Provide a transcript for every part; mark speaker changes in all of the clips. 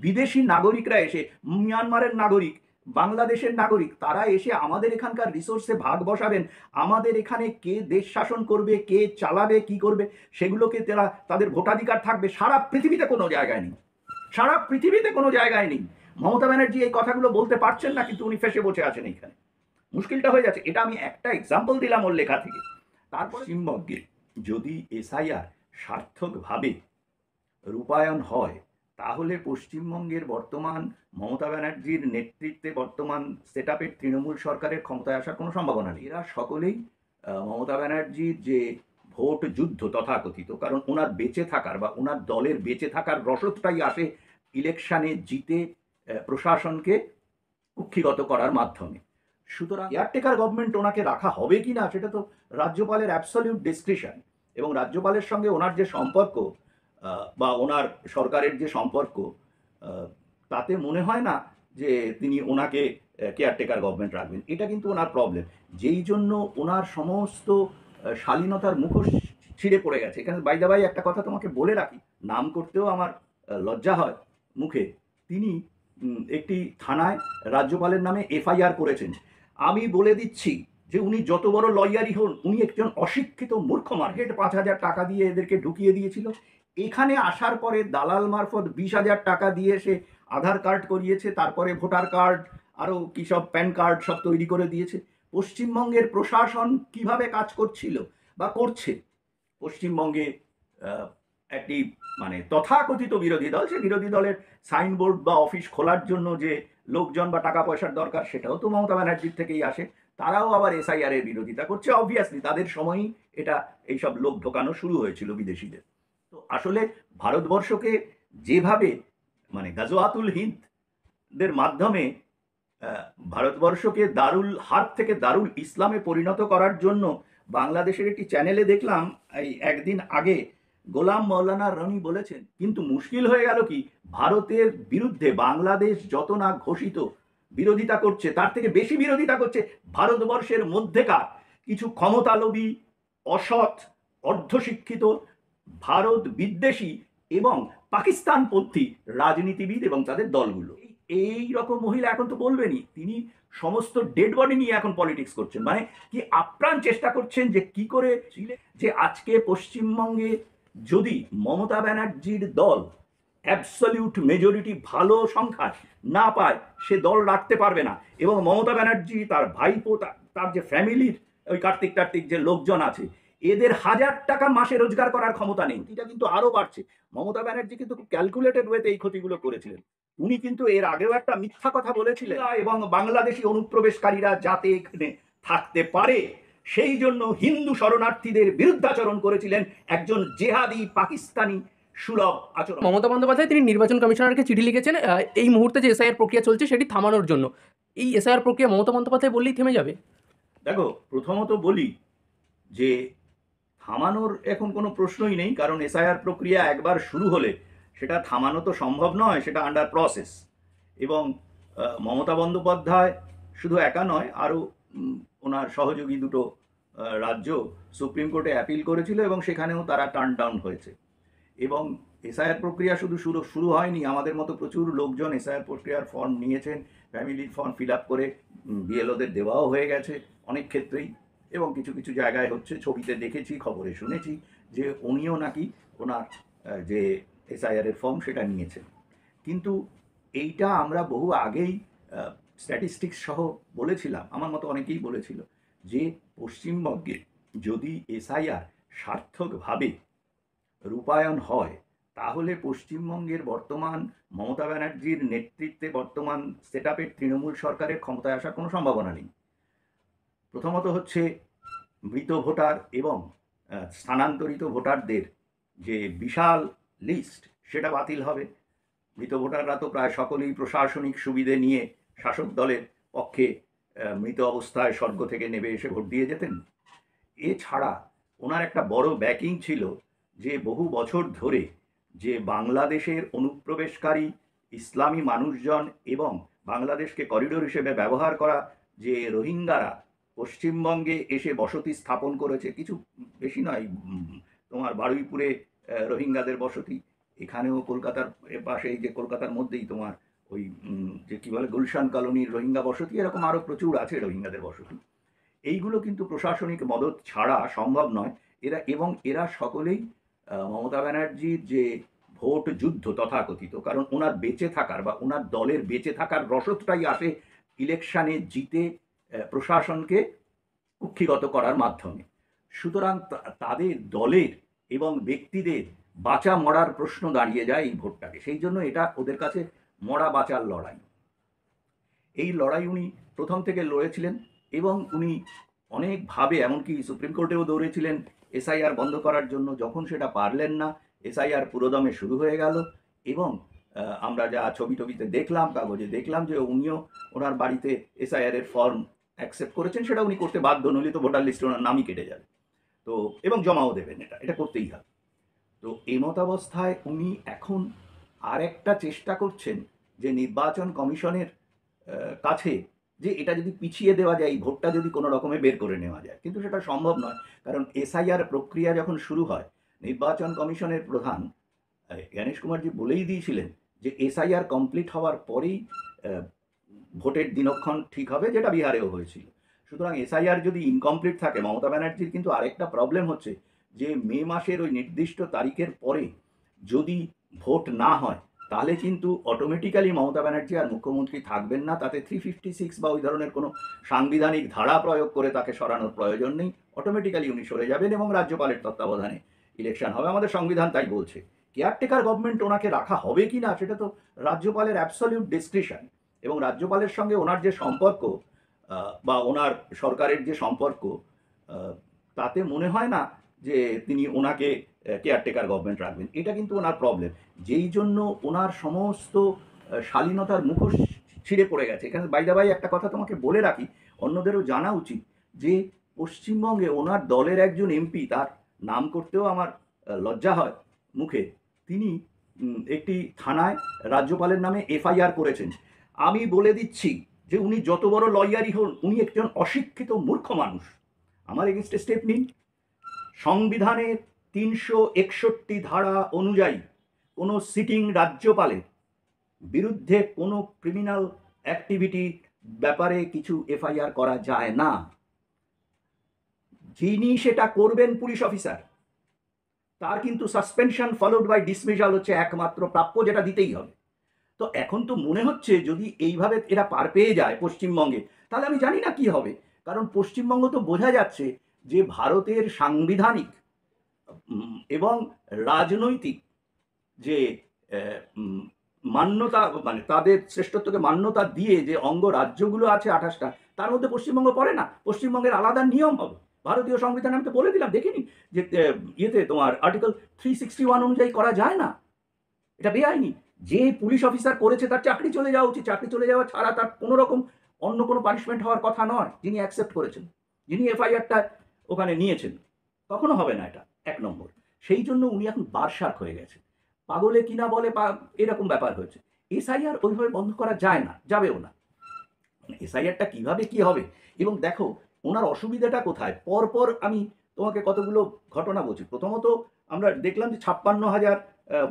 Speaker 1: বিদেশি নাগরিকরা এসে, মিয়ানমারের নাগরিক, বাংলাদেশের নাগরিক, তারা এসে আমাদের এখানকার রিসোর্সে ভাগ বসাবেন, আমাদের এখানে কে দেশ শাসন করবে, কে চালাবে, কি করবে, সেগুলোকে তারা তাদের ভোটাধিকার থাকবে, সারা পৃথিবীতে কোনো জায়গায় নেই। সারা পৃথিবীতে কোনো জায়গায় নেই। মমতা ব্যানার্জি এই কথাগুলো বলতে পারছেন না, কিন্তু উনি ফেসে বসে আছেন এইখানে। মুশকিলটা হয়ে যাচ্ছে। এটা আমি একটা এক্সাম্পল দিলাম ওর লেখা থেকে। তারপর পশ্চিমবঙ্গে যদি এসআইআর সার্থকভাবে রূপায়ণ হয়, তাহলে পশ্চিমবঙ্গের বর্তমান মমতা ব্যানার্জির নেতৃত্বে বর্তমান সেট আপের তৃণমূল সরকারের ক্ষমতায় আসার কোনো সম্ভাবনা নেই। এরা সকলেই মমতা ব্যানার্জির যে ভোট যুদ্ধ তথাকথিত, কারণ ওনার বেঁচে থাকার বা ওনার দলের বেঁচে থাকার রসদটাই আসে ইলেকশানে জিতে প্রশাসনকে কুক্ষিগত করার মাধ্যমে। সুতরাং কেয়ারটেকার গভর্নমেন্ট ওনাকে রাখা হবে কি না সেটা তো রাজ্যপালের অ্যাবসলিউট ডিসক্রিশন, এবং রাজ্যপালের সঙ্গে ওনার যে সম্পর্ক বা ওনার সরকারের যে সম্পর্ক, তাতে মনে হয় না যে তিনি ওনাকে কেয়ারটেকার গভর্নমেন্ট রাখবেন। এটা কিন্তু ওনার প্রবলেম, যেই জন্য ওনার সমস্ত শালীনতার মুখোশ ছিঁড়ে পড়ে গেছে। এখানে বাইদা ভাই একটা কথা তোমাকে বলে রাখি, নাম করতেও আমার লজ্জা হয় মুখে। তিনি একটি থানায় রাজ্যপালের নামে এফআইআর করেছেন। আমি বলে দিচ্ছি যে উনি যত বড় লয়ারই হন, উনি একজন অশিক্ষিত মূর্খ মার্কেট 5,000 টাকা দিয়ে এদেরকে ঢুকিয়ে দিয়েছিল। এখানে আসার পরে দালাল মারফত 20,000 টাকা দিয়ে সে আধার কার্ড করিয়েছে, তারপরে ভোটার কার্ড, আরও কী সব প্যান কার্ড সব তৈরি করে দিয়েছে। পশ্চিমবঙ্গের প্রশাসন কিভাবে কাজ করছিল বা করছে, পশ্চিমবঙ্গে একটি মানে তথাকথিত বিরোধী দল, সে বিরোধী দলের সাইনবোর্ড বা অফিস খোলার জন্য যে লোকজন বা টাকা পয়সার দরকার, সেটাও তো মমতা ব্যানার্জির থেকেই আসে। তারাও আবার এসআইআর এর বিরোধিতা করছে। অবভিয়াসলি তাদের সময়ই এটা এইসব লোক ঢোকানো শুরু হয়েছিল বিদেশিদের। তো আসলে ভারতবর্ষকে যেভাবে মানে গাজওয়াতুল হিন্দের মাধ্যমে ভারতবর্ষকে দারুল হার্ব থেকে দারুল ইসলামে পরিণত করার জন্য বাংলাদেশের একটি চ্যানেলে দেখলাম এই একদিন আগে গোলাম মৌলানা রনি বলেছেন, কিন্তু মুশকিল হয়ে গেল কি, ভারতের বিরুদ্ধে বাংলাদেশ যত না ঘোষিত বিরোধিতা করছে, তার থেকে বেশি বিরোধিতা করছে ভারতবর্ষের মধ্যেকার কিছু ক্ষমতালোভী, অসৎ, অর্ধশিক্ষিত, ভারত বিদ্বেষী এবং পাকিস্তানপন্থী রাজনীতিবিদ এবং তাদের দলগুলো। এই রকম মহিলা এখন তো বলবেনই, তিনি সমস্ত ডেড বডি নিয়ে এখন পলিটিক্স করছেন, মানে কি আপ্রাণ চেষ্টা করছেন যে কি করে যে আজকে পশ্চিমবঙ্গে যদি মমতা ব্যানার্জির দল অ্যাবসলিউট মেজরিটি ভালো সংখ্যায় না পায়, সে দল রাখতে পারবে না। এবং মমতা ব্যানার্জি, তার ভাইপো, তার যে ফ্যামিলির ওই কার্তিক টার্তিক যে লোকজন আছে, এদের 1,000 টাকা মাসে রোজগার করার ক্ষমতা নেই। এটা কিন্তু আরো বাড়ছে। মমতা ব্যানার্জি কিন্তু খুব ক্যালকুলেটেড ওয়েতে এই ক্ষতিগুলো করেছিলেন। উনি কিন্তু এর আগেও একটা মিথ্যা কথা বলেছিলেন, এবং বাংলাদেশি অনুপ্রবেশকারীরা যাতে এখানে থাকতে পারে সেই জন্য হিন্দু শরণার্থীদের বিরুদ্ধাচরণ করেছিলেন একজন জেহাদি পাকিস্তানি সুলভ আচরণ।
Speaker 2: মমতা বন্দ্যোপাধ্যায় তিনি নির্বাচন কমিশনারকে চিঠি লিখেছেন এই মুহূর্তে যে এসআইআর প্রক্রিয়া চলছে সেটি থামানোর জন্য। এই এসআইআর প্রক্রিয়া মমতা বন্দ্যোপাধ্যায় বললেই থেমে যাবে?
Speaker 1: দেখো, প্রথমত বলি যে থামানোর এখন কোনো প্রশ্নই নেই, কারণ এসআইআর প্রক্রিয়া একবার শুরু হলে সেটা থামানো তো সম্ভব নয়, সেটা আন্ডার প্রসেস। এবং মমতা বন্দ্যোপাধ্যায় শুধু একা নয়, আরও ওনার সহযোগী দুটো রাজ্য সুপ্রিম কোর্টে অ্যাপিল করেছিল এবং সেখানেও তারা টার্ন ডাউন হয়েছে। এবং এসআইআর প্রক্রিয়া শুরু হয়নি, আমাদের মতো প্রচুর লোকজন এসআইআর প্রক্রিয়ার ফর্ম নিয়েছেন, ফ্যামিলির ফর্ম ফিল আপ করে বিএলওদের দেওয়াও হয়ে গেছে অনেক ক্ষেত্রেই, এবং কিছু কিছু জায়গায় হচ্ছে। ছবিতে দেখেছি, খবরে শুনেছি যে উনিও নাকি ওনার যে এসআইআরের ফর্ম সেটা নিয়েছেন। কিন্তু এইটা আমরা বহু আগেই স্ট্যাটিস্টিক্স সহ বলেছিলাম, আমার মতো অনেকেই বলেছিল যে পশ্চিমবঙ্গে যদি এসআইআর সার্থকভাবে রূপায়ণ হয়, তাহলে পশ্চিমবঙ্গের বর্তমান মমতা ব্যানার্জির নেতৃত্বে বর্তমান সেট আপের তৃণমূল সরকারের ক্ষমতায় আসার কোনো সম্ভাবনা নেই। প্রথমত হচ্ছে মৃত ভোটার এবং স্থানান্তরিত ভোটারদের যে বিশাল লিস্ট, সেটা বাতিল হবে। মৃত ভোটাররা তো প্রায় সকলেই প্রশাসনিক সুবিধে নিয়ে শাসক দলের পক্ষে মৃত অবস্থায় স্বর্গ থেকে নেমে এসে ভোট দিয়ে যেতেন। এছাড়া ওনার একটা বড় ব্যাকিং ছিল যে বহু বছর ধরে যে বাংলাদেশের অনুপ্রবেশকারী ইসলামী মানুষজন এবং বাংলাদেশকে করিডোর হিসেবে ব্যবহার করা যে রোহিঙ্গারা পশ্চিমবঙ্গে এসে বসতি স্থাপন করেছে, কিছু বেশি নয়, তোমার বারুইপুরে রোহিঙ্গাদের বসতি, এখানেও কলকাতার পাশে, এই যে কলকাতার মধ্যেই তোমার ওই যে কি বলে গুলশান কলোনির রোহিঙ্গা বসতি, এরকম আরও প্রচুর আছে রোহিঙ্গাদের বসতি। এইগুলো কিন্তু প্রশাসনিক মদত ছাড়া সম্ভব নয়। এরা সকলেই মমতা ব্যানার্জির যে ভোট যুদ্ধ তথাকথিত, কারণ ওনার বেঁচে থাকার বা ওনার দলের বেঁচে থাকার রসদটাই আসে ইলেকশানে জিতে প্রশাসনকে কুক্ষিগত করার মাধ্যমে। সুতরাং তাদের দলের এবং ব্যক্তিদের বাঁচা মরার প্রশ্ন দাঁড়িয়ে যায় এই ভোটটাকে। সেই জন্য এটা ওদের কাছে মরা বাঁচার লড়াই। এই লড়াই উনি প্রথম থেকে লড়েছিলেন এবং উনি অনেকভাবে, এমনকি সুপ্রিম কোর্টেও দৌড়েছিলেন এসআইআর বন্ধ করার জন্য। যখন সেটা পারলেন না, এসআইআর পুরোদমে শুরু হয়ে গেল এবং আমরা যা ছবি টবিতে দেখলাম, কাগজে দেখলাম যে উনিও ওনার বাড়িতে এসআইআর এর ফর্ম অ্যাকসেপ্ট করেছেন। সেটা উনি করতে বাধ্য, নইলে তো ভোটার লিস্টে ওনার নামই কেটে যাবে। তো এবং জমাও দেবেন, এটা করতেই হবে। তো এমতাবস্থায় উনি এখন আরেকটা চেষ্টা করছেন যে নির্বাচন কমিশনের কাছে যে এটা যদি পিছিয়ে দেওয়া যায়, এই ভোটটা যদি কোনো রকমে বের করে নেওয়া যায়। কিন্তু সেটা সম্ভব নয়, কারণ এসআইআর প্রক্রিয়া যখন শুরু হয়, নির্বাচন কমিশনের প্রধান জ্ঞানেশ কুমারজি বলেই দিয়েছিলেন যে এসআইআর কমপ্লিট হওয়ার পরেই ভোটের দিনক্ষণ ঠিক হবে, যেটা বিহারেও হয়েছিল। সুতরাং এসআইআর যদি ইনকমপ্লিট থাকে, মমতা ব্যানার্জির কিন্তু আরেকটা প্রবলেম হচ্ছে যে মে মাসের ওই নির্দিষ্ট তারিখের পরে যদি ভোট না হয়, তাহলে কিন্তু অটোমেটিক্যালি মমতা ব্যানার্জি আর মুখ্যমন্ত্রী থাকবেন না। তাতে 356 বা ওই ধরনের কোনো সাংবিধানিক ধারা প্রয়োগ করে তাকে সরানোর প্রয়োজন নেই। অটোমেটিক্যালি উনি সরে যাবেন এবং রাজ্যপালের তত্ত্বাবধানে ইলেকশন হবে। আমাদের সংবিধান তাই বলছে। কেয়ারটেকার গভর্নমেন্ট ওনাকে রাখা হবে কি না, সেটা তো রাজ্যপালের অ্যাবসলিউট ডিসক্রিশন। এবং রাজ্যপালের সঙ্গে ওনার যে সম্পর্ক বা ওনার সরকারের যে সম্পর্ক, তাতে মনে হয় না যে তিনি ওনাকে কেয়ারটেকার গভর্নমেন্ট রাখবেন। এটা কিন্তু ওনার প্রবলেম, যেই জন্য ওনার সমস্ত শালীনতার মুখোশ ছিঁড়ে পড়ে গেছে। এখানে বাইদাবাই একটা কথা তোমাকে বলে রাখি, অন্যদেরও জানা উচিত, যে পশ্চিমবঙ্গে ওনার দলের একজন এমপি, তার নাম করতেও আমার লজ্জা হয় মুখে, তিনি একটি থানায় রাজ্যপালের নামে এফআইআর করেছেন। আমি বলে দিচ্ছি যে উনি যত বড় লয়ারই হন, উনি একজন অশিক্ষিত মূর্খ মানুষ। আমার এগেনস্টে স্টেপ নিন। সংবিধানের 361 ধারা অনুযায়ী কোনো সিটিং রাজ্যপালের বিরুদ্ধে কোনো ক্রিমিনাল অ্যাক্টিভিটি ব্যাপারে কিছু এফআইআর করা যায় না। যিনি সেটা করবেন পুলিশ অফিসার, তার কিন্তু সাসপেনশন ফলোড বাই ডিসমিসাল হচ্ছে একমাত্র প্রাপ্য, যেটা দিতেই হবে। তো এখন তো মনে হচ্ছে যদি এইভাবে এরা পার পেয়ে যায় পশ্চিমবঙ্গে, তাহলে আমি জানি না কি হবে। কারণ পশ্চিমবঙ্গ তো বোঝা যাচ্ছে যে ভারতের সাংবিধানিক এবং রাজনৈতিক যে মান্যতা, মানে তাদের শ্রেষ্ঠত্বকে মান্যতা দিয়ে যে অঙ্গ রাজ্যগুলো আছে 28টা, তার মধ্যে পশ্চিমবঙ্গ পড়ে না। পশ্চিমবঙ্গের আলাদা নিয়ম হবে। ভারতীয় সংবিধান আমি তো বলে দিলাম, দেখিনি যে ইয়েতে তোমার আর্টিকেল 361 অনুযায়ী করা যায় না, এটা বেআইনি। যে পুলিশ অফিসার করেছে তার চাকরি চলে যাওয়া উচিত। চাকরি চলে যাওয়া ছাড়া তার কোনো রকম অন্য কোনো পানিশমেন্ট হওয়ার কথা নয়। যিনি অ্যাকসেপ্ট করেছেন, যিনি এফআইআরটা ওখানে নিয়েছেন, কখনো হবে না এটা, 1 নম্বর। সেই জন্য উনি এখন বারসার্ক হয়ে গেছে, পাগলে কিনা বলে এরকম ব্যাপার হয়েছে। এসআইআর ওইভাবে বন্ধ করা যায় না, যাবেও না। এসআইআরটা কিভাবে কি হবে, এবং দেখো ওনার অসুবিধাটা কোথায়। পরপর আমি তোমাকে কতগুলো ঘটনা বলছি। প্রথমত আমরা দেখলাম যে 56,000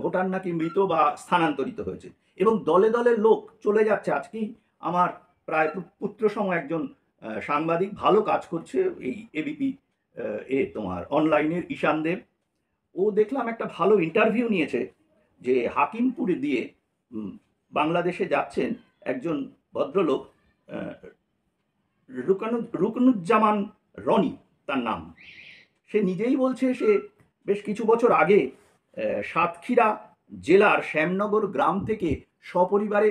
Speaker 1: ভোটার নাকি মৃত বা স্থানান্তরিত হয়েছে এবং দলে দলে লোক চলে যাচ্ছে। আজকেই আমার প্রায় পুত্রসম একজন সাংবাদিক, ভালো কাজ করছে এই এবিপি তোমার অনলাইনের, ঈশান দেব, ও দেখলাম একটা ভালো ইন্টারভিউ নিয়েছে যে হাকিমপুরে দিয়ে বাংলাদেশে যাচ্ছেন একজন ভদ্রলোক, রুকনুজ্জামান রনি তার নাম। সে নিজেই বলছে সে বেশ কিছু বছর আগে সাতক্ষীরা জেলার শ্যামনগর গ্রাম থেকে সপরিবারে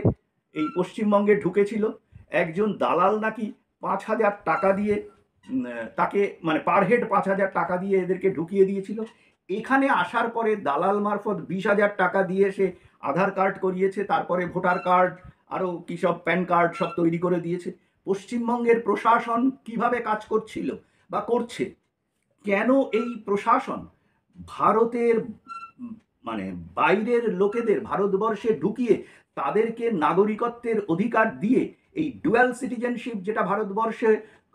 Speaker 1: এই পশ্চিমবঙ্গে ঢুকেছিল। একজন দালাল নাকি 5,000 টাকা দিয়ে তাকে, মানে পার হেড 5,000 টাকা দিয়ে এদেরকে ঢুকিয়ে দিয়েছিল। এখানে আসার পরে দালাল মারফত 20,000 টাকা দিয়ে সে আধার কার্ড করিয়েছে, তারপরে ভোটার কার্ড, আরও কী সব প্যান কার্ড সব তৈরি করে দিয়েছে। পশ্চিমবঙ্গের প্রশাসন কিভাবে কাজ করছিল বা করছে, কেন এই প্রশাসন ভারতের মানে বাইরের লোকেদের ভারতবর্ষে ঢুকিয়ে তাদেরকে নাগরিকত্বের অধিকার দিয়ে এই ডুয়াল সিটিজেনশিপ, যেটা ভারতবর্ষে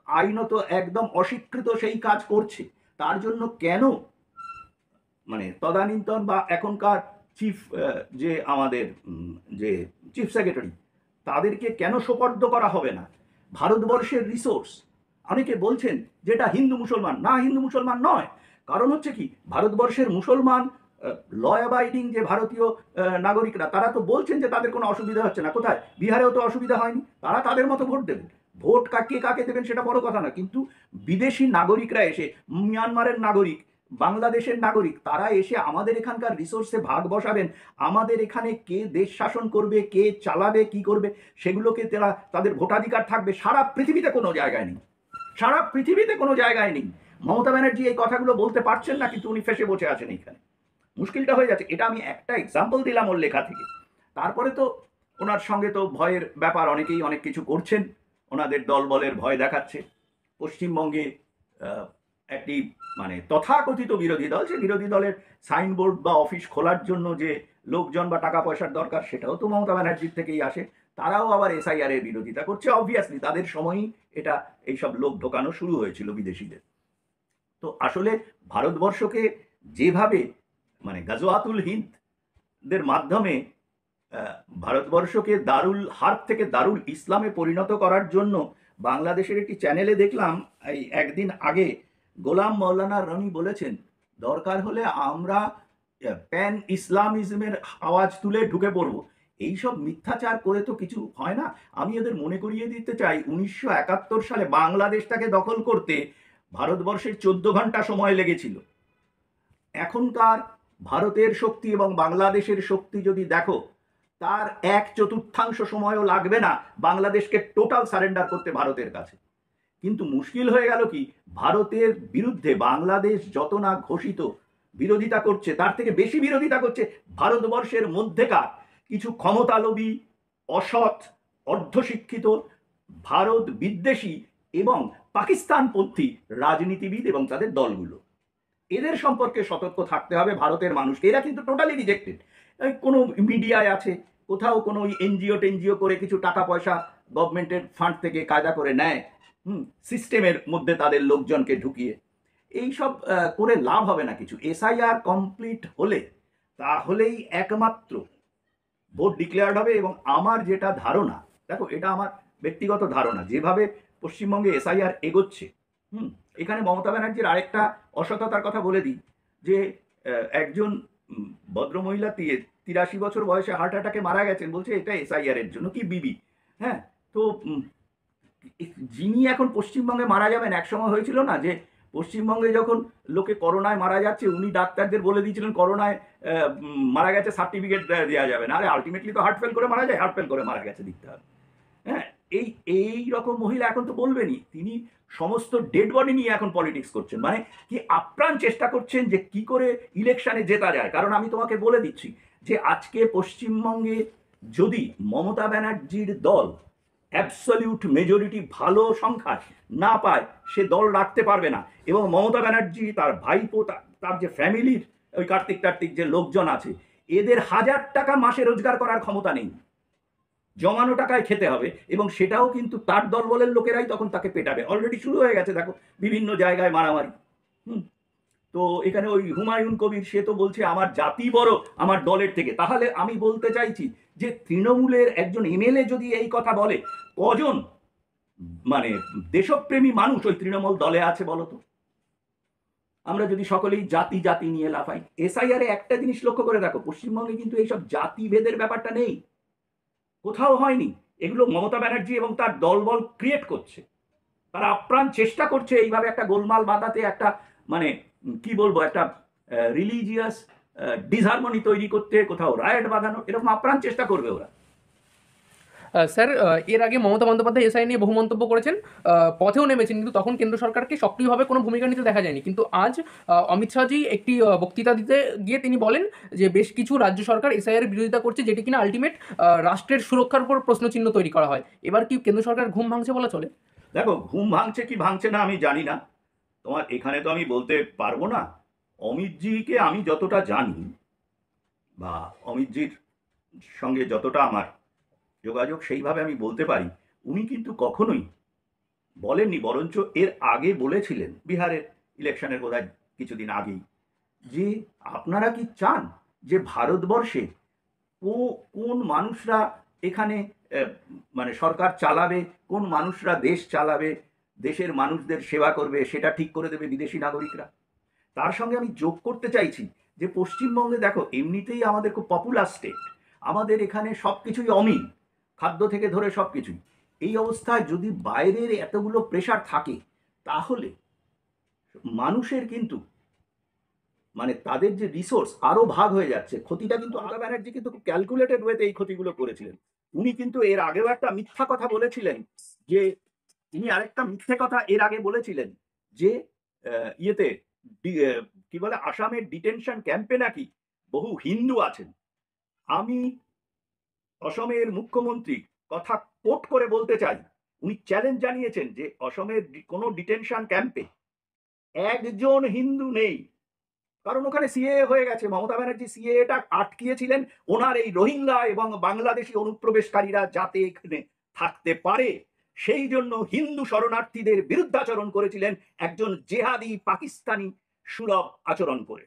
Speaker 1: আইনত একদম অস্বীকৃত, সেই কাজ করছে। তার জন্য কেন মানে তদানীন্তন বা এখনকার চিফ যে আমাদের যে চিফ সেক্রেটারি, তাদেরকে কেন সোপর্দ করা হবে না? ভারতবর্ষের রিসোর্স। অনেকে বলছেন যে এটা হিন্দু মুসলমান, না হিন্দু মুসলমান নয়। কারণ হচ্ছে কি, ভারতবর্ষের মুসলমান ল অ্যাবাইডিং যে ভারতীয় নাগরিকরা, তারা তো বলছেন যে তাদের কোনো অসুবিধা হচ্ছে না। কোথায়? বিহারেও তো অসুবিধা হয়নি, তারা তাদের মতো ভোট দেবেন। ভোট কাকে কাকে দেবেন সেটা বড় কথা না, কিন্তু বিদেশি নাগরিকরা এসে, মিয়ানমারের নাগরিক, বাংলাদেশের নাগরিক, তারা এসে আমাদের এখানকার রিসোর্সে ভাগ বসাবেন, আমাদের এখানে কে দেশ শাসন করবে, কে চালাবে, কি করবে, সেগুলোকে তারা, তাদের ভোটাধিকার থাকবে। সারা পৃথিবীতে কোনো জায়গায় নেই, সারা পৃথিবীতে কোনো জায়গায় নেই। মমতা ব্যানার্জি এই কথাগুলো বলতে পারছেন না, কিন্তু উনি ফেসে বসে আছেন এইখানে। মুশকিলটা হয়ে যাচ্ছে। এটা আমি একটা এক্সাম্পল দিলাম ওর লেখা থেকে। তারপরে তো ওনার সঙ্গে তো ভয়ের ব্যাপার, অনেকেই অনেক কিছু করছেন, ওনাদের দলবলের ভয় দেখাচ্ছে। পশ্চিমবঙ্গে একটি মানে তথাকথিত বিরোধী দল, সে বিরোধী দলের সাইনবোর্ড বা অফিস খোলার জন্য যে লোকজন বা টাকা পয়সার দরকার, সেটাও তো মমতা ব্যানার্জির থেকেই আসে। তারাও আবার এসআইআর এর বিরোধিতা করছে। অবভিয়াসলি তাদের সময়ই এটা, এইসব লোক ঢোকানো শুরু হয়েছিল বিদেশিদের। তো আসলে ভারতবর্ষকে যেভাবে মানে গাজওয়াতুল হিন্দদের মাধ্যমে ভারতবর্ষকে দারুল হার্ব থেকে দারুল ইসলামে পরিণত করার জন্য বাংলাদেশের একটি চ্যানেলে দেখলাম এই একদিন আগে গোলাম মৌলানা রনি বলেছেন, দরকার হলে আমরা প্যান ইসলামিজমের আওয়াজ তুলে ঢুকে পড়ব। এইসব মিথ্যাচার করে তো কিছু হয় না। আমি এদের মনে করিয়ে দিতে চাই, 1971 সালে বাংলাদেশটাকে দখল করতে ভারতবর্ষের 14 ঘন্টা সময় লেগেছিল। এখনকার ভারতের শক্তি এবং বাংলাদেশের শক্তি যদি দেখো, তার 1/4 সময়ও লাগবে না বাংলাদেশকে টোটাল সারেন্ডার করতে ভারতের কাছে। কিন্তু মুশকিল হয়ে গেল কি, ভারতের বিরুদ্ধে বাংলাদেশ যত না ঘোষিত বিরোধিতা করছে, তার থেকে বেশি বিরোধিতা করছে ভারতবর্ষের মধ্যেকার কিছু ক্ষমতালোভী, অসৎ, অর্ধশিক্ষিত, ভারত বিদ্বেষী এবং পাকিস্তানপন্থী রাজনীতিবিদ এবং তাদের দলগুলো। এদের সম্পর্কে সতর্ক থাকতে হবে ভারতের মানুষকে। এরা কিন্তু টোটালি রিজেক্টেড। কোনো মিডিয়ায় আছে, কোথাও কোনো এনজিও টেনজিও করে কিছু টাকা পয়সা গভর্নমেন্টের ফান্ড থেকে কায়দা করে নেয়, সিস্টেমের মধ্যে তাদের লোকজনকে ঢুকিয়ে। এইসব করে লাভ হবে না কিছু। এসআইআর কমপ্লিট হলে তাহলেই একমাত্র ভোট ডিক্লেয়ার্ড হবে। এবং আমার যেটা ধারণা, দেখো এটা আমার ব্যক্তিগত ধারণা, যেভাবে পশ্চিমবঙ্গে এসআইআর এগোচ্ছে, এখানে মমতা ব্যানার্জির আরেকটা অসততার কথা বলে দিই, যে একজন ভদ্রমহিলা 83 বছর বয়সে হার্ট অ্যাটাকে মারা গেছেন, বলছে এটা এসআইআর এর জন্য, কি বিবি। হ্যাঁ, তো যিনি এখন পশ্চিমবঙ্গে মারা যাবেন, একসময় হয়েছিল না যে পশ্চিমবঙ্গে যখন লোকে করোনায় মারা যাচ্ছে, উনি ডাক্তারদের বলে দিয়েছিলেন করোনায় মারা গেছে, সার্টিফিকেট দেওয়া যাবে না। আরে আলটিমেটলি তো হার্ট ফেল করে মারা যায়, হার্ট ফেল করে মারা গেছে দিতে হবে। হ্যাঁ, এই রকম মহিলা এখন তো বলবেনই। তিনি সমস্ত ডেড বডি নিয়ে এখন পলিটিক্স করছেন, মানে কি আপ্রাণ চেষ্টা করছেন যে কি করে ইলেকশনে জেতা যায়। কারণ আমি তোমাকে বলে দিচ্ছি যে আজকে পশ্চিমবঙ্গে যদি মমতা ব্যানার্জির দল অ্যাবসলিউট মেজরিটি ভালো সংখ্যায় না পায়, সে দল রাখতে পারবে না। এবং মমতা ব্যানার্জি, তার ভাইপো, তার যে ফ্যামিলির ওই কার্তিক টার্তিক যে লোকজন আছে, এদের 1000 টাকা মাসে রোজগার করার ক্ষমতা নেই, জমানো টাকায় খেতে হবে। এবং সেটাও কিন্তু তার দলবলের লোকেরাই তখন তাকে পেটাবে। অলরেডি শুরু হয়ে গেছে, দেখো বিভিন্ন জায়গায় মারামারি। তো এখানে ওই হুমায়ুন কবির, সে তো বলছে আমার জাতি বড় আমার দলের থেকে। তাহলে আমি বলতে চাইছি যে তৃণমূলের একজন এমএলএ যদি এই কথা বলে, কজন মানে দেশপ্রেমী মানুষ ওই তৃণমূল দলে আছে বলো তো? আমরা যদি সকলেই জাতি জাতি নিয়ে লাফাই, এসআইআর এ একটা জিনিস লক্ষ্য করে দেখো, পশ্চিমবঙ্গে কিন্তু এইসব জাতিভেদের ব্যাপারটা নেই, কোথাও হয়নি। এগুলো মমতা ব্যানার্জি এবং তার দলবল ক্রিয়েট করছে। তারা আপ্রাণ চেষ্টা করছে এইভাবে একটা গোলমাল বাঁধাতে, একটা মানে কি বলবো, একটা রিলিজিয়াস ডিসহারমনি তৈরি করতে, কোথাও রায়ট বাঁধানো, এরকম আপ্রাণ চেষ্টা করবে ওরা।
Speaker 2: স্যার, এর আগে মমতা বন্দ্যোপাধ্যায় এসআই নিয়ে বহু মন্তব্য করেছেন, পথেও নেমেছেন, কিন্তু তখন কেন্দ্র সরকারকে সক্রিয়ভাবে কোনো ভূমিকা নিতে দেখা যায়নি। কিন্তু আজ অমিত শাহজি একটি বক্তৃতা দিতে গিয়ে তিনি বলেন যে বেশ কিছু রাজ্য সরকার এসআইআর বিরোধিতা করছে, যেটি কিনা আলটিমেট রাষ্ট্রের সুরক্ষার উপর প্রশ্নচিহ্ন তৈরি করা হয়। এবার কি কেন্দ্র সরকার ঘুম ভাঙছে বলা চলে?
Speaker 1: দেখো, ঘুম ভাঙছে কি ভাঙছে না আমি জানি না, তোমার এখানে তো আমি বলতে পারবো না। অমিতজিকে আমি যতটা জানি, বা অমিতজির সঙ্গে যতটা আমার যোগাযোগ, সেইভাবে আমি বলতে পারি, উনি কিন্তু কখনোই বলেননি, বরঞ্চ এর আগে বলেছিলেন বিহারের ইলেকশনের বোধহয় কিছুদিন আগেই, যে আপনারা কি চান যে ভারতবর্ষে কোন মানুষরা এখানে মানে সরকার চালাবে, কোন মানুষরা দেশ চালাবে, দেশের মানুষদের সেবা করবে, সেটা ঠিক করে দেবে বিদেশি নাগরিকরা। তার সঙ্গে আমি যোগ করতে চাইছি যে পশ্চিমবঙ্গে দেখো এমনিতেই আমাদের খুব পপুলার স্টেট, আমাদের এখানে সব কিছুই অমিল, খাদ্য থেকে ধরে সব কিছুই। এই অবস্থায় যদি বাইরের এতগুলো প্রেশার থাকে, তাহলে মানুষের কিন্তু মানে তাদের যে রিসোর্স আরো ভাগ হয়ে যাচ্ছে। ক্ষতিটা কিন্তু মমতা ব্যানার্জি কিন্তু খুব ক্যালকুলেটেড ওয়েতে এই ক্ষতিগুলো করেছিলেন। উনি কিন্তু এর আগেও একটা মিথ্যা কথা বলেছিলেন যে তিনি আরেকটা মিথ্যে কথা এর আগে বলেছিলেন যে ইয়েতে কি বলে আসামের ডিটেনশন ক্যাম্পে নাকি বহু হিন্দু আছেন। আমি অসমের মুখ্যমন্ত্রী কথা কোট করে বলতে চাই, উনি চ্যালেঞ্জ জানিয়েছেন যে অসমের কোনো ডিটেনশন ক্যাম্পে একজন হিন্দু নেই। কারণ ওখানে সিএ হয়ে গেছে, মমতা ব্যানার্জি সিএটা আটকিয়েছিলেন ওনার এই রোহিঙ্গা এবং বাংলাদেশি অনুপ্রবেশকারীরা যাতে এখানে থাকতে পারে, সেই জন্য হিন্দু শরণার্থীদের বিরুদ্ধাচরণ করেছিলেন একজন জেহাদি পাকিস্তানি সুলভ আচরণ করে।